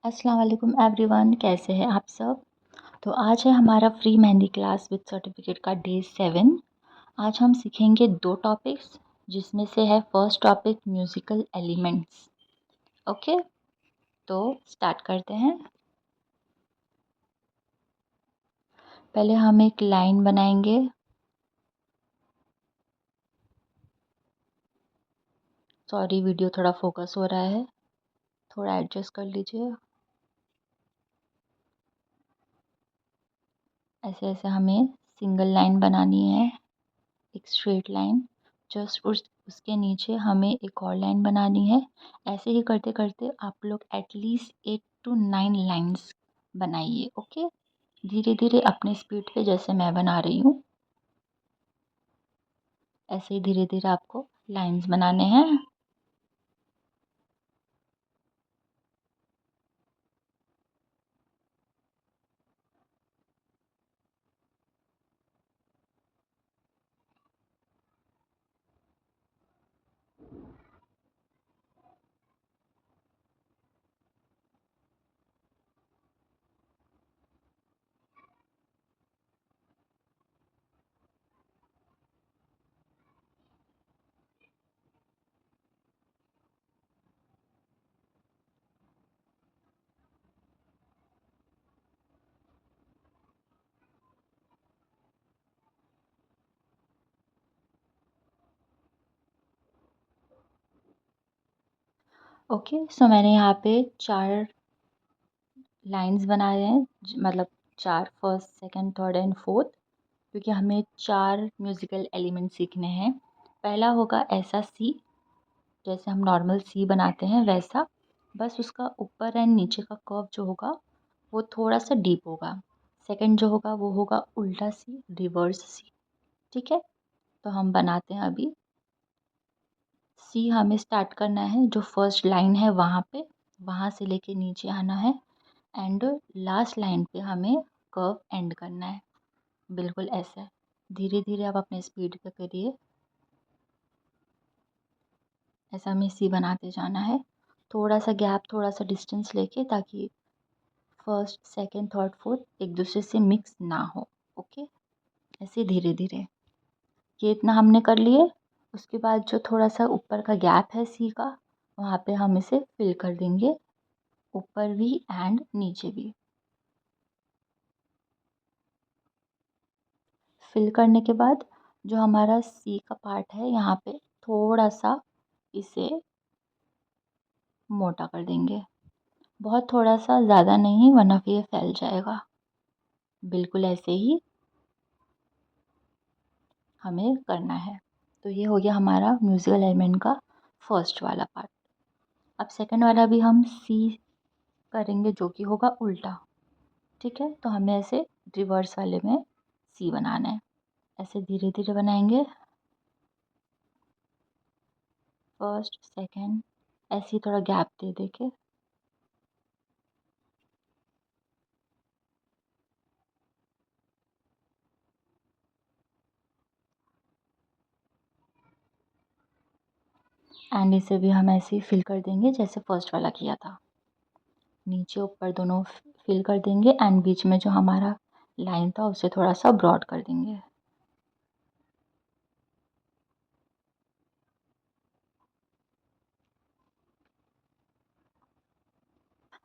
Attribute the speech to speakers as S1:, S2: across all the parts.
S1: अस्सलाम वालेकुम एवरीवन, कैसे हैं आप सब। तो आज है हमारा free mehndi class with certificate का डे 7। आज हम सीखेंगे दो टॉपिक्स, जिसमें से है first topic musical elements. Okay, तो स्टार्ट करते हैं। पहले हम एक लाइन बनाएंगे। सॉरी, वीडियो थोड़ा फोकस हो रहा है, थोड़ा एडजस्ट कर लीजिए। ऐसे ऐसे हमें सिंगल लाइन बनानी है, एक स्ट्रेट लाइन। जस्ट उसके नीचे हमें एक और लाइन बनानी है। ऐसे ही करते करते आप लोग एटलीस्ट 8 to 9 लाइंस बनाइए। ओके, धीरे धीरे अपने स्पीड पे, जैसे मैं बना रही हूँ ऐसे ही धीरे धीरे आपको लाइंस बनाने हैं। ओके, सो मैंने यहाँ पे 4 लाइंस बनाए हैं, मतलब 4, first second third and fourth, क्योंकि हमें 4 म्यूज़िकल एलिमेंट सीखने हैं। पहला होगा ऐसा सी, जैसे हम नॉर्मल सी बनाते हैं वैसा, बस उसका ऊपर एंड नीचे का कर्व जो होगा वो थोड़ा सा डीप होगा। सेकंड जो होगा वो होगा उल्टा सी, रिवर्स सी। ठीक है, तो हम बनाते हैं अभी। सी हमें स्टार्ट करना है, जो फर्स्ट लाइन है वहाँ पे, वहाँ से लेके नीचे आना है एंड लास्ट लाइन पे हमें कर्व एंड करना है, बिल्कुल ऐसे। धीरे धीरे आप अपने स्पीड पे करिए। ऐसा हमें सी बनाते जाना है, थोड़ा सा गैप, थोड़ा सा डिस्टेंस लेके, ताकि फर्स्ट सेकंड थर्ड फोर्थ एक दूसरे से मिक्स ना हो। ओके, ऐसे धीरे धीरे। ये इतना हमने कर लिए। उसके बाद जो थोड़ा सा ऊपर का गैप है सी का, वहाँ पे हम इसे फिल कर देंगे, ऊपर भी एंड नीचे भी। फिल करने के बाद जो हमारा सी का पार्ट है, यहाँ पे थोड़ा सा इसे मोटा कर देंगे, बहुत थोड़ा सा, ज़्यादा नहीं, वरना फिर ये फैल जाएगा। बिल्कुल ऐसे ही हमें करना है। तो ये हो गया हमारा म्यूज़िकल एलिमेंट का फर्स्ट वाला पार्ट। अब सेकंड वाला भी हम सी करेंगे, जो कि होगा उल्टा। ठीक है, तो हमें ऐसे रिवर्स वाले में सी बनाना है। ऐसे धीरे धीरे बनाएंगे, फर्स्ट सेकंड, ऐसे ही थोड़ा गैप दे दे के। एंड इसे भी हम ऐसे ही फिल कर देंगे, जैसे फर्स्ट वाला किया था। नीचे ऊपर दोनों फिल कर देंगे एंड बीच में जो हमारा लाइन था उसे थोड़ा सा ब्रॉड कर देंगे।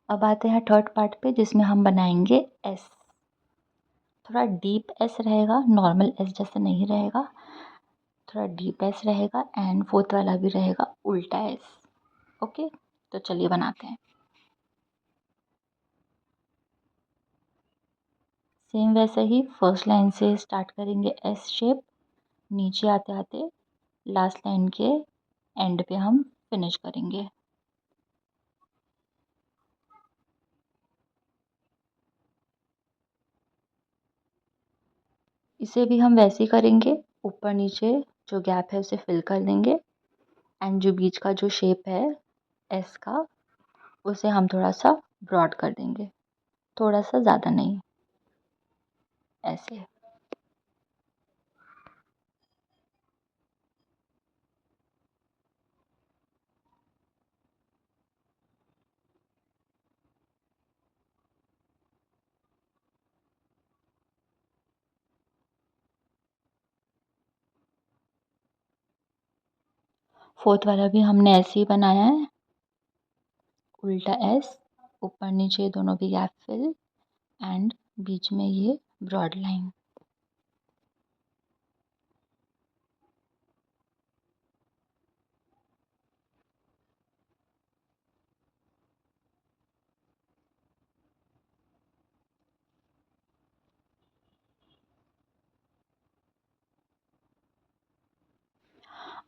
S1: अब आते हैं थर्ड पार्ट पे, जिसमें हम बनाएंगे एस। थोड़ा डीप एस रहेगा, नॉर्मल एस जैसे नहीं रहेगा, थोड़ा डीप एस रहेगा एंड फोर्थ वाला भी रहेगा उल्टा एस। ओके, तो चलिए बनाते हैं। सेम वैसे ही फर्स्ट लाइन से स्टार्ट करेंगे एस शेप, नीचे आते आते लास्ट लाइन के एंड पे हम फिनिश करेंगे। इसे भी हम वैसे ही करेंगे, ऊपर नीचे जो गैप है उसे फिल कर देंगे एंड जो बीच का जो शेप है एस का, उसे हम थोड़ा सा ब्रॉड कर देंगे, थोड़ा सा, ज़्यादा नहीं, ऐसे। फोर्थ वाला भी हमने ऐसे ही बनाया है, उल्टा एस, ऊपर नीचे दोनों भी गैप फिल एंड बीच में ये ब्रॉड लाइन।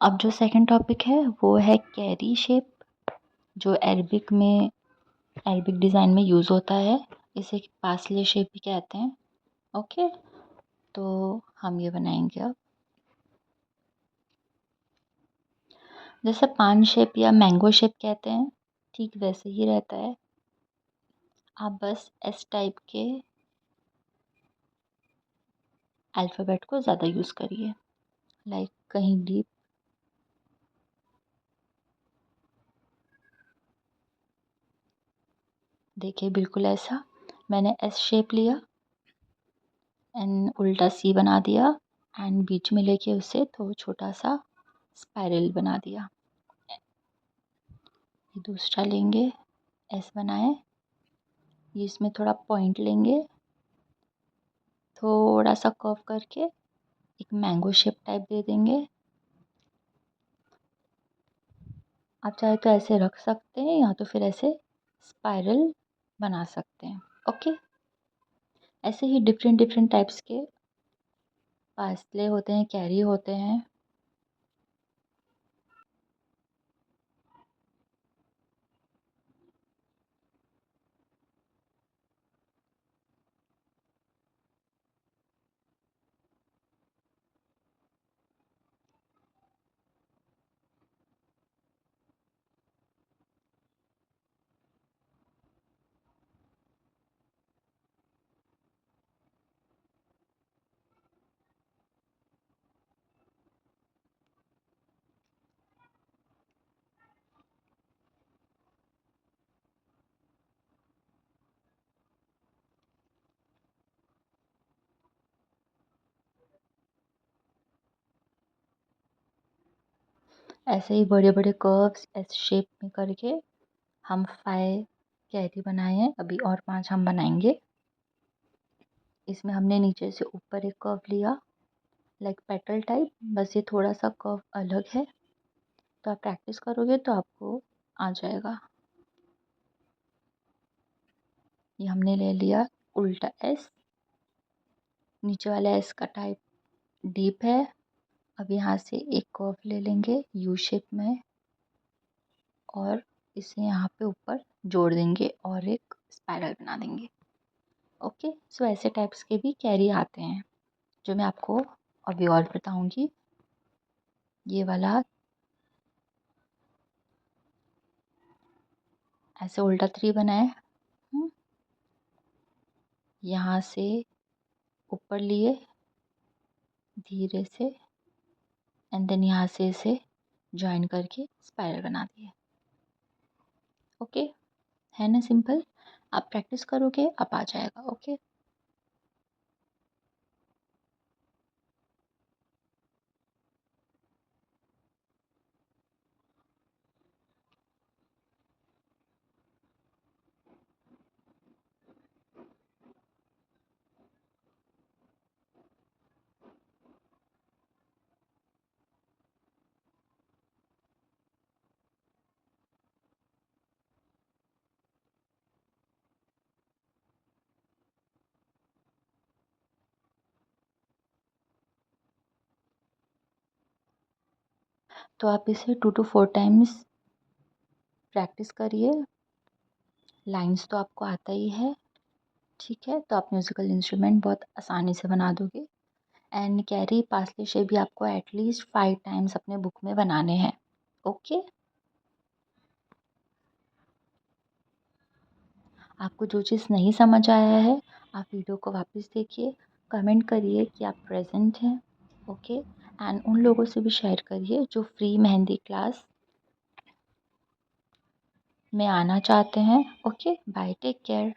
S1: अब जो सेकंड टॉपिक है वो है कैरी शेप, जो अरबिक डिज़ाइन में यूज़ होता है। इसे पासले शेप भी कहते हैं। ओके, तो हम ये बनाएंगे अब। जैसे पान शेप या मैंगो शेप कहते हैं, ठीक वैसे ही रहता है। आप बस एस टाइप के अल्फ़ाबेट को ज़्यादा यूज़ करिए, लाइक कहीं डीप। देखिए बिल्कुल ऐसा मैंने एस शेप लिया एंड उल्टा सी बना दिया एंड बीच में लेके उसे तो छोटा सा स्पाइरल बना दिया। ये दूसरा लेंगे, एस बनाए, ये इसमें थोड़ा पॉइंट लेंगे, थोड़ा सा कर्व करके एक मैंगो शेप टाइप दे देंगे। आप चाहे तो ऐसे रख सकते हैं या तो फिर ऐसे स्पाइरल बना सकते हैं। ओके, ऐसे ही डिफरेंट डिफरेंट टाइप्स के पासले होते हैं, कैरी होते हैं। ऐसे ही बड़े बड़े कर्व्स एस शेप में करके हम 5 कैरी बनाए हैं। अभी और 5 हम बनाएंगे। इसमें हमने नीचे से ऊपर एक कर्व लिया, लाइक पेटल टाइप, बस ये थोड़ा सा कर्व अलग है। तो आप प्रैक्टिस करोगे तो आपको आ जाएगा। ये हमने ले लिया उल्टा एस, नीचे वाला एस का टाइप डीप है। अब यहाँ से एक कर्व ले लेंगे यू शेप में और इसे यहाँ पे ऊपर जोड़ देंगे और एक स्पाइरल बना देंगे। ओके, सो ऐसे टाइप्स के भी कैरी आते हैं जो मैं आपको अभी और बताऊंगी। ये वाला ऐसे उल्टा 3 बनाए, यहाँ से ऊपर लिए धीरे से एंड देन यहाँ से इसे जॉइन करके स्पाइरल बना दिए। ओके, है ना सिंपल। आप प्रैक्टिस करोगे अब आ जाएगा। ओके, तो आप इसे 2 to 4 टाइम्स प्रैक्टिस करिए। लाइंस तो आपको आता ही है, ठीक है, तो आप म्यूज़िकल इंस्ट्रूमेंट बहुत आसानी से बना दोगे। एंड कैरी पासले शेप भी आपको एटलीस्ट 5 टाइम्स अपने बुक में बनाने हैं। ओके, आपको जो चीज़ नहीं समझ आया है आप वीडियो को वापस देखिए, कमेंट करिए कि आप प्रेजेंट हैं। ओके, एंड उन लोगों से भी शेयर करिए जो फ्री मेहंदी क्लास में आना चाहते हैं। Okay, bye, take care.